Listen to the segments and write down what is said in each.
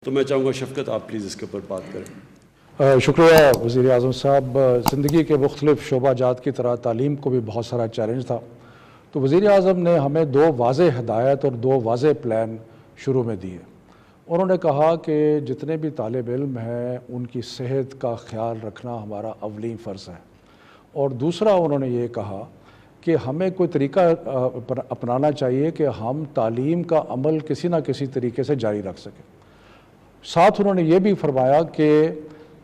تو میں چاہوں گا شفقت آپ پلیز اس کے اوپر بات کریں۔ شکریہ وزیر اعظم صاحب۔ زندگی کے مختلف شعبہ جات کی طرح تعلیم کو بھی بہت سارا چیلنج تھا، تو وزیر اعظم نے ہمیں 2 واضح ہدایت اور 2 واضح پلان شروع میں دیے۔ انہوں نے کہا کہ جتنے بھی طالب علم ہیں ان کی صحت کا خیال رکھنا ہمارا اولین فرض ہے، اور دوسرا انہوں نے یہ کہا کہ ہمیں کوئی طریقہ اپنانا چاہیے کہ ہم تعلیم کا عمل کسی نہ کسی طریقے سے جاری رکھ سکیں۔ ساتھ انہوں نے یہ بھی فرمایا کہ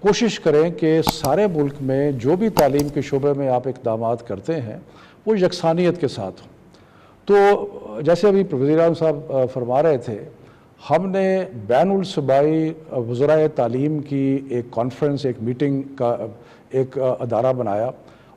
کوشش کریں کہ سارے ملک میں جو بھی تعلیم کے شعبے میں آپ اقدامات کرتے ہیں وہ یکسانیت کے ساتھ ہوں۔ تو جیسے ابھی وزیر اعظم صاحب فرما رہے تھے، ہم نے بین الصوبائی وزرائے تعلیم کی ایک کانفرنس، ایک میٹنگ کا ایک ادارہ بنایا،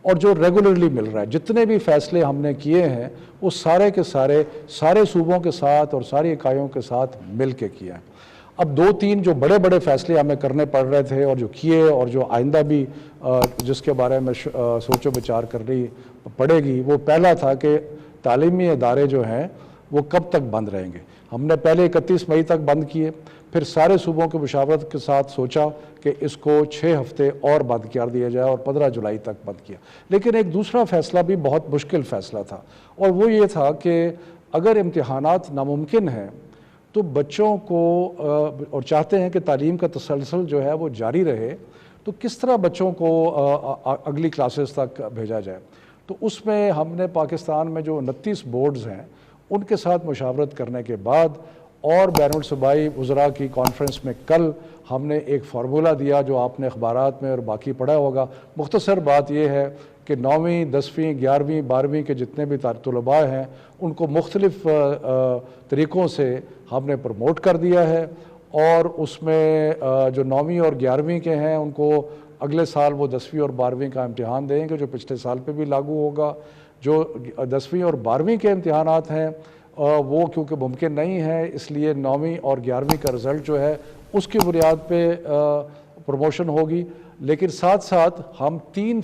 اور جو ریگولرلی مل رہا ہے، جتنے بھی فیصلے ہم نے کیے ہیں وہ سارے کے سارے صوبوں کے ساتھ اور ساری اکائیوں کے ساتھ مل کے کیا ہے۔ اب 2-3 جو بڑے بڑے فیصلے ہمیں کرنے پڑ رہے تھے اور جو کیے، اور جو آئندہ بھی جس کے بارے میں سوچ و بچار کرنی پڑے گی، وہ پہلا تھا کہ تعلیمی ادارے جو ہیں وہ کب تک بند رہیں گے۔ ہم نے پہلے 31 مئی تک بند کیے، پھر سارے صوبوں کی مشاورت کے ساتھ سوچا کہ اس کو 6 ہفتے اور بند کر دیا جائے اور 15 جولائی تک بند کیا۔ لیکن ایک دوسرا فیصلہ بھی بہت مشکل فیصلہ تھا، اور وہ یہ تھا کہ اگر امتحانات ناممکن ہیں تو بچوں کو اور چاہتے ہیں کہ تعلیم کا تسلسل جو ہے وہ جاری رہے، تو کس طرح بچوں کو اگلی کلاسز تک بھیجا جائے۔ تو اس میں ہم نے پاکستان میں جو 29 بورڈز ہیں ان کے ساتھ مشاورت کرنے کے بعد اور بین الصوبائی وزراء کی کانفرنس میں کل ہم نے ایک فارمولہ دیا جو آپ نے اخبارات میں اور باقی پڑھا ہوگا۔ مختصر بات یہ ہے کہ 9ویں 10ویں 11ویں 12ویں کے جتنے بھی طلباء ہیں ان کو مختلف طریقوں سے ہم نے پروموٹ کر دیا ہے، اور اس میں جو 9ویں اور 11ویں کے ہیں ان کو اگلے سال وہ 10ویں اور 12ویں کا امتحان دیں گے، جو پچھلے سال پہ بھی لاگو ہوگا۔ جو 10ویں اور 12ویں کے امتحانات ہیں وہ کیونکہ ممکن نہیں ہے، اس لیے 9ویں اور 11ویں کا رزلٹ جو ہے اس کی بنیاد پہ پروموشن ہوگی، لیکن ساتھ ساتھ ہم 3